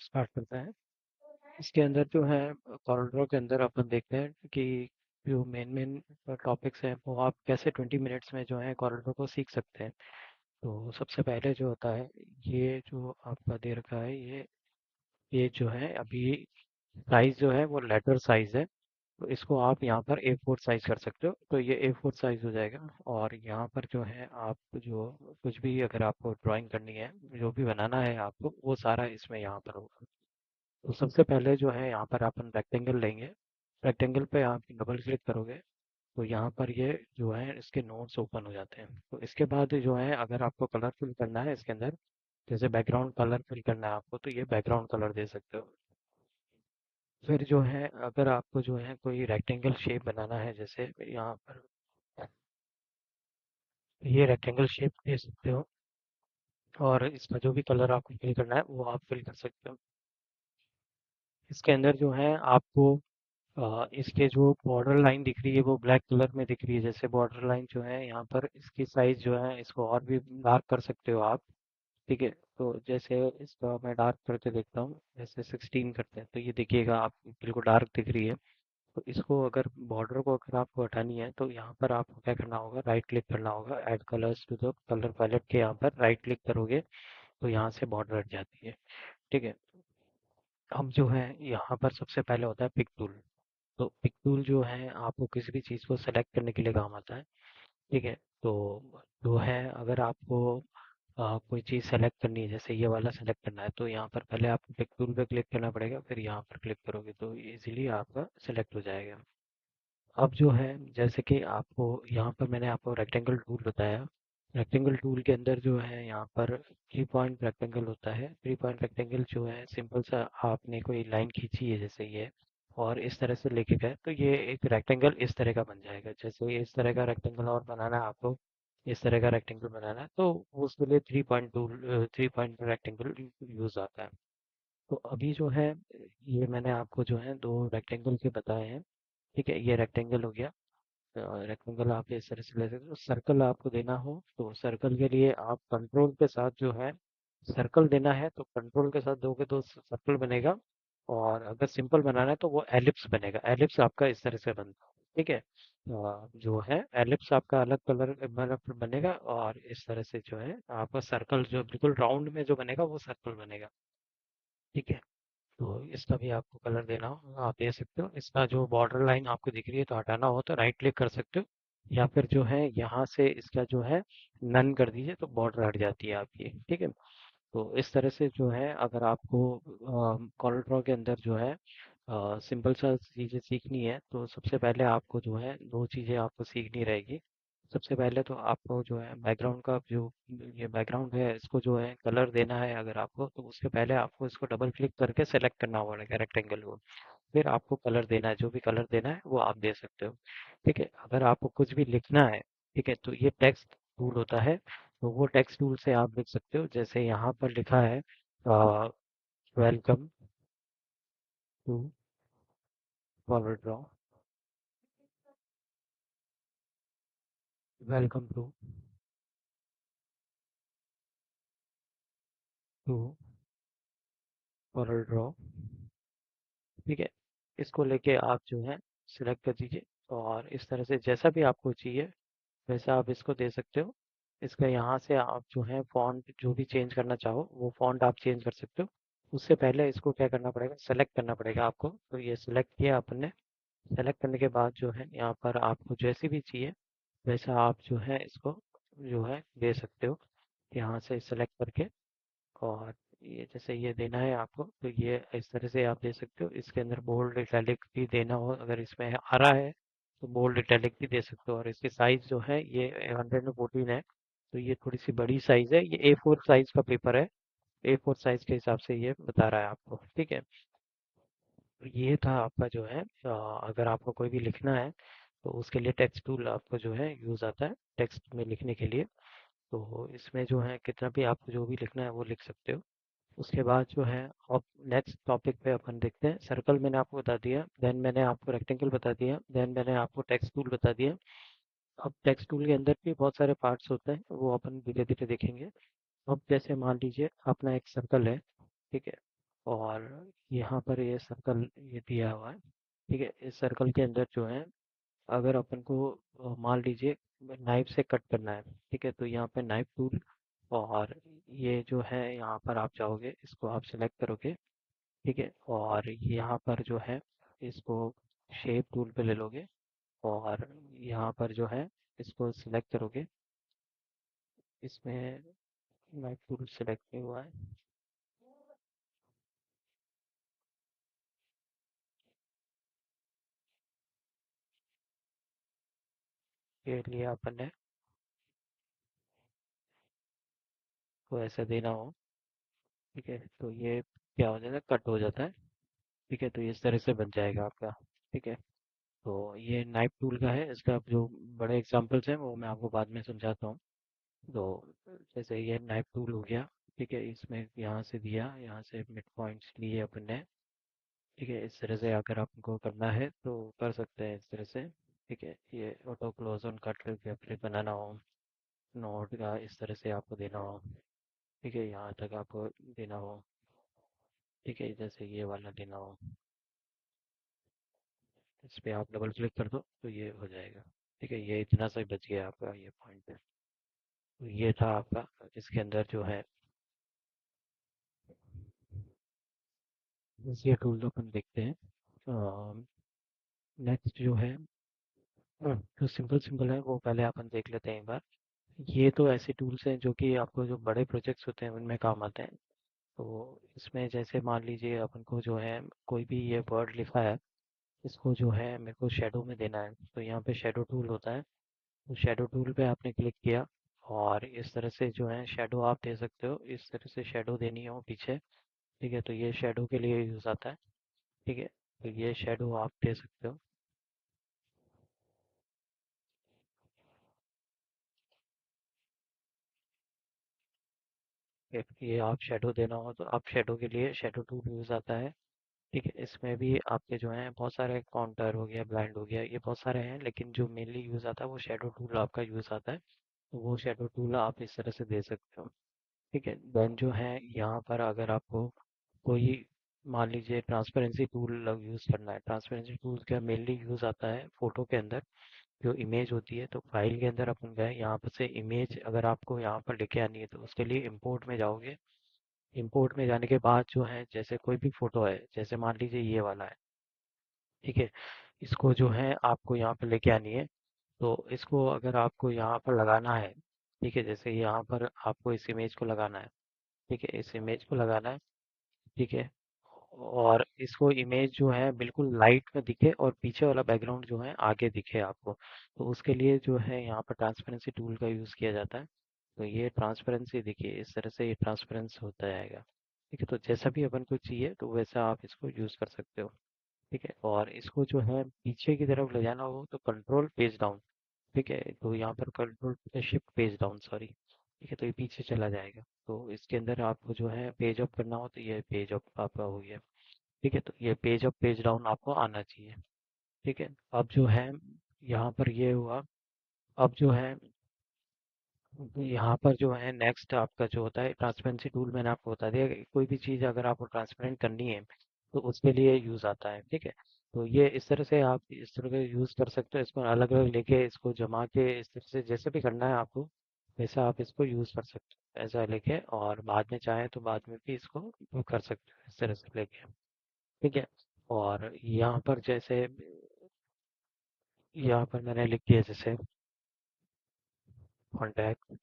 Start करते हैं। इसके अंदर जो है कॉरिडोर के अंदर अपन देखते हैं कि जो मेन मेन टॉपिक्स हैं वो आप कैसे 20 मिनट्स में जो है कॉरिडोर को सीख सकते हैं। तो सबसे पहले जो होता है, ये जो आपका दे रखा है, ये जो है अभी साइज जो है वो लेटर साइज है। तो इसको आप यहाँ पर A4 साइज कर सकते हो, तो ये A4 साइज हो जाएगा। और यहाँ पर जो है आप जो कुछ भी अगर आपको ड्राइंग करनी है, जो भी बनाना है आपको, वो सारा इसमें यहाँ पर होगा। तो सबसे पहले जो है यहाँ पर अपन रेक्टेंगल लेंगे। रेक्टेंगल पे आप डबल क्लिक करोगे तो यहाँ पर ये जो है इसके नोट्स ओपन हो जाते हैं। तो इसके बाद जो है अगर आपको कलर फिल करना है इसके अंदर, जैसे बैकग्राउंड कलर फिल करना है आपको, तो ये बैकग्राउंड कलर दे सकते हो। फिर जो है अगर आपको जो है कोई रेक्टेंगल शेप बनाना है, जैसे यहाँ पर ये रेक्टेंगल शेप दे सकते हो। और इसका जो भी कलर आपको फिल करना है वो आप फिल कर सकते हो। इसके अंदर जो है आपको इसके जो बॉर्डर लाइन दिख रही है वो ब्लैक कलर में दिख रही है। जैसे बॉर्डर लाइन जो है यहाँ पर, इसकी साइज जो है इसको और भी डार्क कर सकते हो आप। ठीक है, तो जैसे इसका मैं डार्क करके देखता हूँ, जैसे 16 करते हैं तो ये देखिएगा आप बिल्कुल डार्क दिख रही है। तो इसको अगर बॉर्डर को अगर आपको हटानी है तो यहाँ पर आपको क्या करना होगा, राइट क्लिक करना होगा, add colours to the colour palette के यहाँ पर राइट क्लिक करोगे तो यहाँ से बॉर्डर हट जाती है। ठीक है, अब जो है यहाँ पर सबसे पहले होता है पिक टूल। तो पिक टूल जो है आपको किसी भी चीज़ को सेलेक्ट करने के लिए काम आता है। ठीक है, तो जो है अगर आपको कोई चीज़ सेलेक्ट करनी है, जैसे ये वाला सेलेक्ट करना है, तो यहाँ पर पहले आपको पिक टूल पे क्लिक करना पड़ेगा, फिर यहाँ पर क्लिक करोगे तो इजीली आपका सेलेक्ट हो जाएगा। अब जो है जैसे कि आपको यहाँ पर मैंने आपको रेक्टेंगल टूल बताया। रेक्टेंगल टूल के अंदर जो है यहाँ पर 3 पॉइंट रेक्टेंगल होता है। 3 पॉइंट रेक्टेंगल जो है सिंपल सा, आपने कोई लाइन खींची है जैसे ये, और इस तरह से लेके गए तो ये एक रेक्टेंगल इस तरह का बन जाएगा। जैसे इस तरह का रेक्टेंगल और बनाना है आपको, इस तरह का रेक्टेंगल बनाना है, तो उसके लिए 3 पॉइंट यूज आता है। तो अभी जो है ये मैंने आपको जो है 2 रेक्टेंगल के बताए हैं। ठीक है, ये रेक्टेंगल हो गया। रेक्टेंगल आप इस तरह से ले सकते हो। सर्कल आपको देना हो तो सर्कल के लिए आप कंट्रोल के साथ जो है, सर्कल देना है तो कंट्रोल के साथ दोगे तो सर्कल बनेगा। और अगर सिंपल बनाना है तो वो एलिप्स बनेगा। एलिप्स आपका इस तरह से बनता है। ठीक है, जो है एलिप्स आपका अलग कलर मतलब बनेगा, और इस तरह से जो है आपका सर्कल जो बिल्कुल राउंड में जो बनेगा वो सर्कल बनेगा। ठीक है, तो इसका भी आपको कलर देना हो आप दे सकते हो। इसका जो बॉर्डर लाइन आपको दिख रही है तो हटाना हो तो राइट क्लिक कर सकते हो, या फिर जो है यहाँ से इसका जो है नन कर दीजिए तो बॉर्डर हट जाती है आपकी। ठीक है, तो इस तरह से जो है अगर आपको कॉर्ल ड्रॉ के अंदर जो है सिंपल सा चीज़ें सीखनी है, तो सबसे पहले आपको जो है 2 चीज़ें आपको सीखनी रहेगी। सबसे पहले तो आपको जो है बैकग्राउंड का जो ये बैकग्राउंड है इसको जो है कलर देना है अगर आपको, तो उसके पहले आपको इसको डबल क्लिक करके सेलेक्ट करना पड़ेगा रेक्टेंगल को। फिर आपको कलर देना है, जो भी कलर देना है वो आप दे सकते हो। ठीक है, अगर आपको कुछ भी लिखना है, ठीक है, तो ये टेक्स्ट टूल होता है। तो वो टेक्स्ट टूल से आप लिख सकते हो। जैसे यहाँ पर लिखा है welcome to forward draw, welcome to forward draw. ठीक है, इसको लेके आप जो है सिलेक्ट कर दीजिए, और इस तरह से जैसा भी आपको चाहिए वैसा आप इसको दे सकते हो। इसका यहाँ से आप जो है फॉन्ट जो भी चेंज करना चाहो वो फॉन्ट आप चेंज कर सकते हो। उससे पहले इसको क्या करना पड़ेगा, सेलेक्ट करना पड़ेगा आपको। तो ये सिलेक्ट किया आपने। सेलेक्ट करने के बाद जो है यहाँ पर आपको जैसी भी चाहिए वैसा आप जो है इसको जो है दे सकते हो, यहाँ से सेलेक्ट करके। और ये जैसे ये देना है आपको तो ये इस तरह से आप दे सकते हो। इसके अंदर बोल्ड इटैलिक भी देना हो, अगर इसमें आ रहा है तो बोल्ड इटैलिक भी दे सकते हो। और इसकी साइज जो है ये 114 है, तो ये थोड़ी सी बड़ी साइज है। ये A4 साइज का पेपर है, A4 साइज के हिसाब से ये बता रहा है आपको। ठीक है, तो ये था आपका जो है अगर आपको कोई भी लिखना है तो उसके लिए टेक्स्ट टूल आपको जो है यूज़ आता है टेक्स्ट में लिखने के लिए। तो इसमें जो है कितना भी आपको जो भी लिखना है वो लिख सकते हो। उसके बाद जो है अब नेक्स्ट टॉपिक पे अपन देखते हैं। सर्कल मैंने आपको बता दिया, देन मैंने आपको रेक्टेंगल बता दिया, देन मैंने आपको टेक्स्ट टूल बता दिया। अब टेक्स्ट टूल के अंदर भी बहुत सारे पार्ट्स होते हैं, वो अपन धीरे धीरे देखेंगे। अब जैसे मान लीजिए अपना एक सर्कल है। ठीक है, और यहाँ पर ये सर्कल ये दिया हुआ है। ठीक है, इस सर्कल के अंदर जो है अगर अपन को मान लीजिए नाइफ से कट करना है। ठीक है, तो यहाँ पे नाइफ टूल और ये जो है यहाँ पर आप चाहोगे इसको आप सिलेक्ट करोगे। ठीक है, और यहाँ पर जो है इसको शेप टूल पे ले लोगे और यहाँ पर जो है इसको सिलेक्ट करोगे। इसमें नाइफ टूल सिलेक्ट नहीं हुआ है। ये लिया अपन ने, तो ऐसे देना हो। ठीक है, तो ये क्या हो जाता है, कट हो जाता है। ठीक है, तो ये इस तरह से बन जाएगा आपका। ठीक है, तो ये नाइफ टूल का है। इसका जो बड़े एग्जांपल्स हैं वो मैं आपको बाद में समझाता हूँ। तो जैसे ये नाइफ टूल हो गया। ठीक है, इसमें यहाँ से दिया, यहाँ से मिड पॉइंट्स लिए अपन ने। ठीक है, इस तरह से अगर आपको करना है तो कर सकते हैं इस तरह से। ठीक है, ये ऑटो क्लोज ऑन कट करके अपने बनाना हो, नोट का इस तरह से आपको देना हो। ठीक है, यहाँ तक आपको देना हो। ठीक है, जैसे ये वाला देना हो, इस पे आप डबल क्लिक कर दो तो ये हो जाएगा। ठीक है, ये इतना सा ही बच गया आपका ये पॉइंट। तो ये था आपका इसके अंदर जो है। बस ये टूल तो अपन देखते हैं। नेक्स्ट जो है जो सिंपल सिंपल है वो पहले अपन देख लेते हैं एक बार। ये तो ऐसे टूल्स हैं जो कि आपको जो बड़े प्रोजेक्ट्स होते हैं उनमें काम आते हैं। तो इसमें जैसे मान लीजिए अपन को जो है कोई भी ये वर्ड लिखा है, इसको जो है मेरे को शेडो में देना है, तो यहाँ पे शेडो टूल होता है। तो शेडो टूल पे आपने क्लिक किया और इस तरह से जो है शेडो आप दे सकते हो। इस तरह से शेडो देनी हो पीछे। ठीक है, तो ये शेडो के लिए यूज़ आता है। ठीक है, तो ये शेडो आप दे सकते हो। ये आप शेडो देना हो तो आप शेडो के लिए शेडो टूल यूज़ आता है। ठीक है, इसमें भी आपके जो हैं बहुत सारे काउंटर हो गया, ब्लाइंड हो गया, ये बहुत सारे हैं, लेकिन जो मेनली यूज़ आता है वो शेडो टूल आपका यूज़ आता है। तो वो शेडो टूल आप इस तरह से दे सकते हो। ठीक है, देन जो है यहाँ पर अगर आपको कोई मान लीजिए ट्रांसपेरेंसी टूल यूज़ करना है। ट्रांसपेरेंसी टूल का मेनली यूज़ आता है फोटो के अंदर। जो इमेज होती है तो फाइल के अंदर अपन गए, यहाँ पर से इमेज अगर आपको यहाँ पर लेके आनी है तो उसके लिए इंपोर्ट में जाओगे। इंपोर्ट में जाने के बाद जो है जैसे कोई भी फोटो है, जैसे मान लीजिए ये वाला है। ठीक है, इसको जो है आपको यहाँ पर लेके आनी है। तो इसको अगर आपको यहाँ पर लगाना है, ठीक है, जैसे यहाँ पर आपको इस इमेज को लगाना है। ठीक है, इस इमेज को लगाना है। ठीक है, और इसको इमेज जो है बिल्कुल लाइट में दिखे और पीछे वाला बैकग्राउंड जो है आगे दिखे आपको। तो उसके लिए जो है यहाँ पर ट्रांसपेरेंसी टूल का यूज़ किया जाता है। तो ये ट्रांसपेरेंसी देखिए इस तरह से ये ट्रांसपेरेंस होता जाएगा। ठीक है, तो जैसा भी अपन को चाहिए तो वैसा आप इसको यूज़ कर सकते हो। ठीक है, और इसको जो है पीछे की तरफ ले जाना हो तो कंट्रोल पेज डाउन। ठीक है, तो यहाँ पर control shift page down, sorry. ठीक है, तो ये पीछे चला जाएगा। तो इसके अंदर आपको जो है पेज अप करना हो तो ये पेज अप आपका हो गया। ठीक है, तो ये पेज अप पेज डाउन आपको आना चाहिए। ठीक है, अब जो है यहाँ पर ये हुआ। अब जो है यहाँ पर जो है नेक्स्ट आपका जो होता है ट्रांसपेरेंसी टूल, मैंने आपको बता दिया कि कोई भी चीज़ अगर आपको ट्रांसपेरेंट करनी है तो उसके लिए यूज़ आता है। ठीक है, तो ये इस तरह से आप इस तरह का यूज़ कर सकते हो। इसको अलग अलग लेके इसको जमा के इस तरह से जैसे भी करना है आपको वैसा आप इसको यूज़ कर सकते हो ऐसा लेके, और बाद में चाहें तो बाद में भी इसको वो कर सकते हो इस तरह से लेके। ठीक है, और यहाँ पर जैसे यहाँ पर मैंने लिख दिया जैसे कॉन्टैक्ट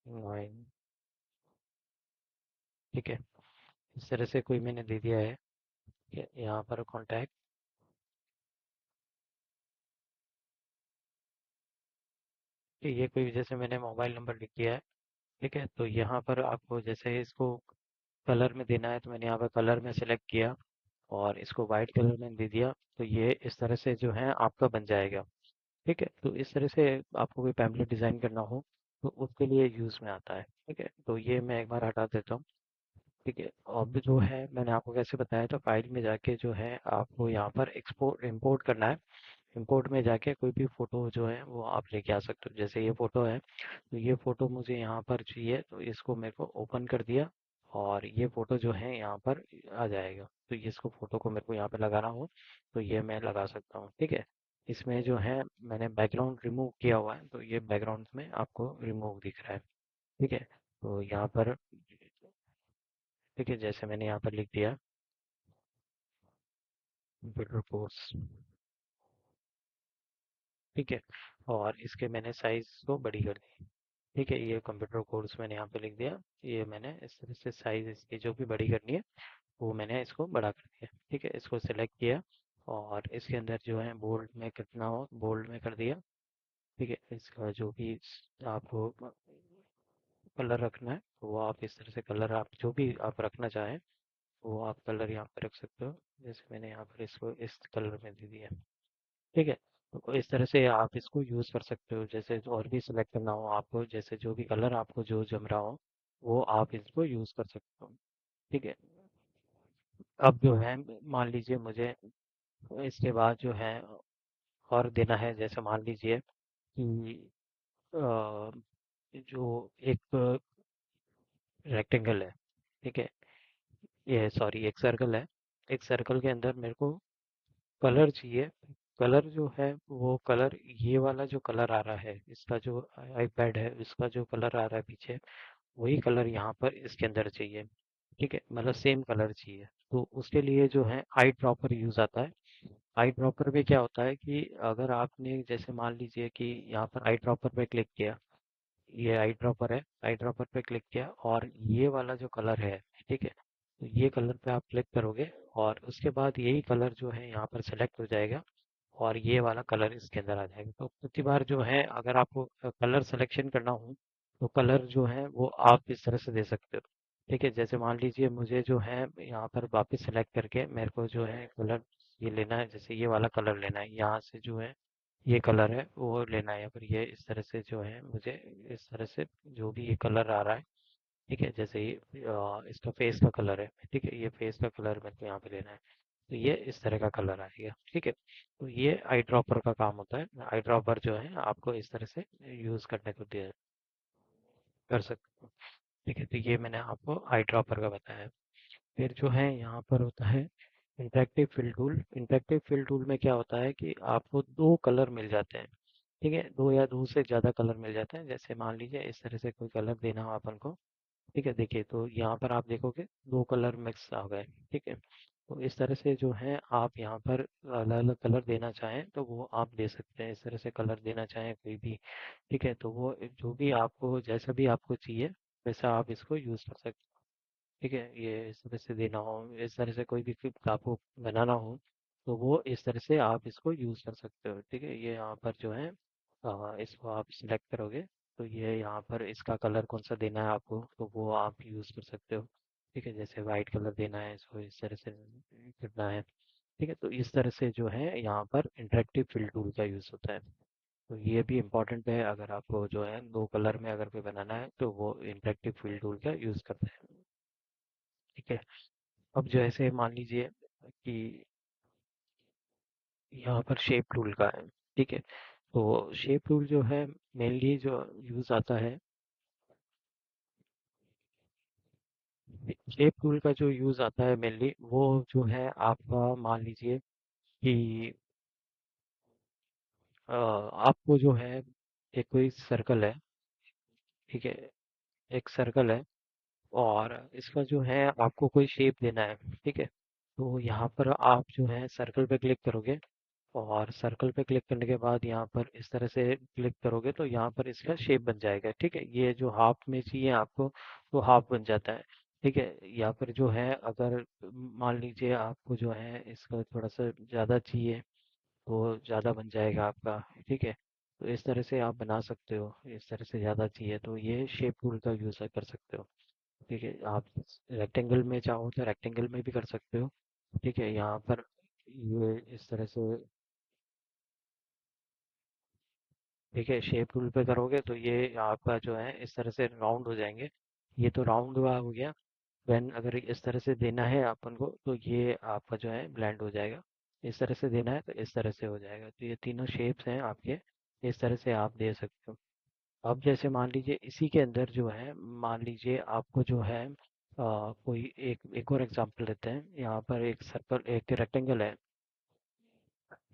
9। ठीक है, इस तरह से कोई मैंने दे दिया है। यहाँ पर कॉन्टैक्ट। ये कोई जैसे मैंने मोबाइल नंबर लिख दिया है। ठीक है, तो यहाँ पर आपको जैसे इसको कलर में देना है तो मैंने यहाँ पर कलर में सेलेक्ट किया और इसको वाइट कलर में दे दिया। तो ये इस तरह से जो है आपका बन जाएगा। ठीक है, तो इस तरह से आपको कोई पैम्पलेट डिज़ाइन करना हो तो उसके लिए यूज़ में आता है। ठीक है, तो ये मैं एक बार हटा देता हूँ। ठीक है, अब जो है मैंने आपको कैसे बताया था, फाइल में जाके जो है आपको यहाँ पर एक्सपोर्ट इंपोर्ट करना है। इंपोर्ट में जाके कोई भी फ़ोटो जो है वो आप लेके आ सकते हो। जैसे ये फ़ोटो है तो ये फ़ोटो मुझे यहाँ पर चाहिए तो इसको मेरे को ओपन कर दिया और ये फ़ोटो जो है यहाँ पर आ जाएगा। तो ये इसको फ़ोटो को मेरे को यहाँ पे लगाना हो तो ये मैं लगा सकता हूँ, ठीक है। इसमें जो है मैंने बैकग्राउंड रिमूव किया हुआ है, तो ये बैकग्राउंड में आपको रिमूव दिख रहा है, ठीक है। तो यहाँ पर ठीक है, जैसे मैंने यहाँ पर लिख दिया कंप्यूटर कोर्स, ठीक है। और इसके मैंने साइज को बड़ी कर दी, ठीक है। ये कंप्यूटर कोर्स मैंने यहाँ पे लिख दिया। ये मैंने इस तरह से साइज इसकी जो भी बड़ी करनी है वो मैंने इसको बड़ा कर दिया, ठीक है। इसको सेलेक्ट किया और इसके अंदर जो है बोल्ड में कितना हो बोल्ड में कर दिया, ठीक है। इसका जो भी आपको कलर रखना है वो आप इस तरह से कलर आप जो भी आप रखना चाहें वो आप कलर यहाँ पे रख सकते हो। जैसे मैंने यहाँ पर इसको इस कलर में दे दिया, ठीक है। तो इस तरह से आप इसको यूज़ कर सकते हो। जैसे और भी सिलेक्ट करना हो आपको, जैसे जो भी कलर आपको जो जम रहा हो वो आप इसको यूज़ कर सकते हो, ठीक है। अब जो है मान लीजिए मुझे इसके बाद जो है और देना है, जैसे मान लीजिए कि अ, जो एक रेक्टेंगल है, ठीक है। ये सॉरी एक सर्कल है। एक सर्कल के अंदर मेरे को कलर चाहिए। कलर जो है वो कलर ये वाला जो कलर आ रहा है इसका जो आईपैड है इसका जो कलर आ रहा है पीछे, वही कलर यहाँ पर इसके अंदर चाहिए, ठीक है। मतलब सेम कलर चाहिए। तो उसके लिए जो है आई ड्रॉपर यूज़ आता है। आई ड्रॉपर में क्या होता है कि अगर आपने जैसे मान लीजिए कि यहाँ पर आई ड्रॉपर पे क्लिक किया, ये आई ड्रॉपर है, आई ड्रॉपर पे क्लिक किया और ये वाला जो कलर है, ठीक है। तो ये कलर पे आप क्लिक करोगे और उसके बाद यही कलर जो है यहाँ पर सेलेक्ट हो जाएगा और ये वाला कलर इसके अंदर आ जाएगा। तो प्रति बार जो है अगर आपको कलर सिलेक्शन करना हो तो कलर जो है वो आप इस तरह से दे सकते हो, ठीक है। जैसे मान लीजिए मुझे जो है यहाँ पर वापस सेलेक्ट करके मेरे को जो है कलर ये लेना है, जैसे ये वाला कलर लेना है, यहाँ से जो है ये कलर है वो लेना है, या फिर ये इस तरह से जो है मुझे इस तरह से जो भी ये कलर आ रहा है, ठीक है। जैसे ये इसका फेस का कलर है, ठीक है। ये फेस का कलर मेरे को यहाँ पे लेना है, तो ये इस तरह का कलर आएगा, ठीक है। तो ये आई ड्रॉपर का काम होता है। आई ड्रॉपर जो है आपको इस तरह से यूज़ करने को दिया कर सकते हो, ठीक है। तो ये मैंने आपको आई ड्रॉपर का बताया। फिर जो है यहाँ पर होता है interactive fill tool. Interactive fill tool में क्या होता है कि आपको दो कलर मिल जाते हैं, ठीक है। दो या दो से ज़्यादा कलर मिल जाते हैं। जैसे मान लीजिए इस तरह से कोई कलर देना हो अपन को, ठीक है। देखिए तो यहाँ पर आप देखोगे दो कलर मिक्स आ गए, ठीक है। तो इस तरह से जो है आप यहाँ पर अलग अलग कलर देना चाहें तो वो आप दे सकते हैं। इस तरह से कलर देना चाहें कोई भी, ठीक है। तो वो जो भी आपको जैसा भी आपको चाहिए वैसा आप इसको यूज़ कर सकते हैं, ठीक है। ये इस तरह से देना हो, इस तरह से कोई भी क्लिप आपको बनाना हो तो वो इस तरह से आप इसको यूज़ कर सकते हो, ठीक है। ये यहाँ पर जो है इसको आप सिलेक्ट करोगे तो ये यहाँ पर इसका कलर कौन सा देना है आपको तो वो आप यूज़ कर सकते हो, ठीक है। जैसे वाइट कलर देना है इसको इस तरह से करना है, ठीक है। तो इस तरह से जो है यहाँ पर इंटरेक्टिव फिल टूल का यूज़ होता है। तो ये भी इम्पोर्टेंट है, अगर आपको जो है दो कलर में अगर कोई बनाना है तो वो इंटरेक्टिव फिल टूल का यूज़ करते हैं, ठीक है। अब जैसे मान लीजिए कि यहाँ पर शेप टूल का है, ठीक है। तो शेप टूल जो है मेनली जो यूज़ आता है, शेप टूल का जो यूज़ आता है मेनली वो जो है आपका मान लीजिए कि आपको जो है एक कोई सर्कल है, ठीक है। एक सर्कल है और इसका जो है आपको कोई शेप देना है, ठीक है। तो यहाँ पर आप जो है सर्कल पे क्लिक करोगे और सर्कल पे क्लिक करने के बाद यहाँ पर इस तरह से क्लिक करोगे तो यहाँ पर इसका शेप बन जाएगा, ठीक है। ये जो हाफ में चाहिए आपको तो हाफ बन जाता है, ठीक है। या फिर जो है अगर मान लीजिए आपको जो है इसका थोड़ा सा ज़्यादा चाहिए तो ज़्यादा बन जाएगा आपका, ठीक है। तो इस तरह से आप बना सकते हो, इस तरह से ज़्यादा चाहिए तो ये शेप टूल का यूज़ कर सकते हो, ठीक है। आप रेक्टेंगल में चाहो तो रेक्टेंगल में भी कर सकते हो, ठीक है। यहाँ पर ये इस तरह से, ठीक है। शेप टूल पे करोगे तो ये आपका जो है इस तरह से राउंड हो जाएंगे। ये तो राउंड हुआ हो गया। वैन अगर इस तरह से देना है अपन को तो ये आपका जो है ब्लेंड हो जाएगा। इस तरह से देना है तो इस तरह से हो जाएगा। तो ये तीनों शेप्स हैं आपके, इस तरह से आप दे सकते हो। अब जैसे मान लीजिए इसी के अंदर जो है मान लीजिए आपको जो है कोई एक एक और एग्जांपल लेते हैं। यहाँ पर एक सर्कल, एक रेक्टेंगल है।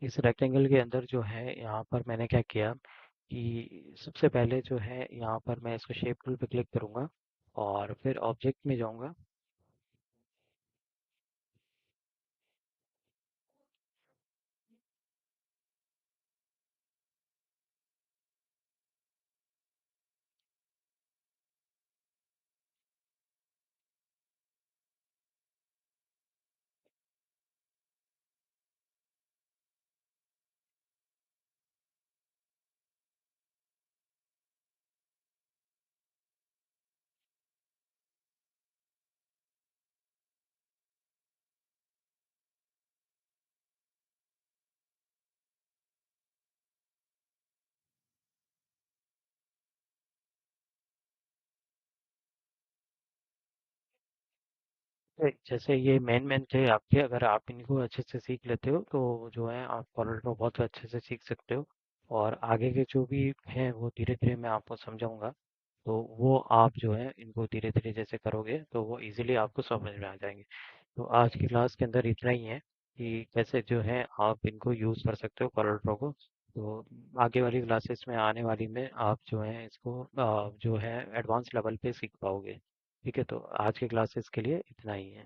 इस रेक्टेंगल के अंदर जो है, यहाँ पर मैंने क्या किया कि सबसे पहले जो है यहाँ पर मैं इसको शेप टूल पे क्लिक करूँगा और फिर ऑब्जेक्ट में जाऊँगा। जैसे ये मेन मेन थे आपके, अगर आप इनको अच्छे से सीख लेते हो तो जो है आप कॉर्ल ड्रॉ बहुत अच्छे से सीख सकते हो। और आगे के जो भी हैं वो धीरे धीरे मैं आपको समझाऊंगा। तो वो आप जो है इनको धीरे धीरे जैसे करोगे तो वो इजीली आपको समझ में आ जाएंगे। तो आज की क्लास के अंदर इतना ही है कि कैसे जो है आप इनको यूज़ कर सकते हो कॉर्ल ड्रॉ को। तो आगे वाली क्लासेस में आने वाली में आप जो है इसको जो है एडवांस लेवल पे सीख पाओगे। ठीक है, तो आज के क्लासेस के लिए इतना ही है।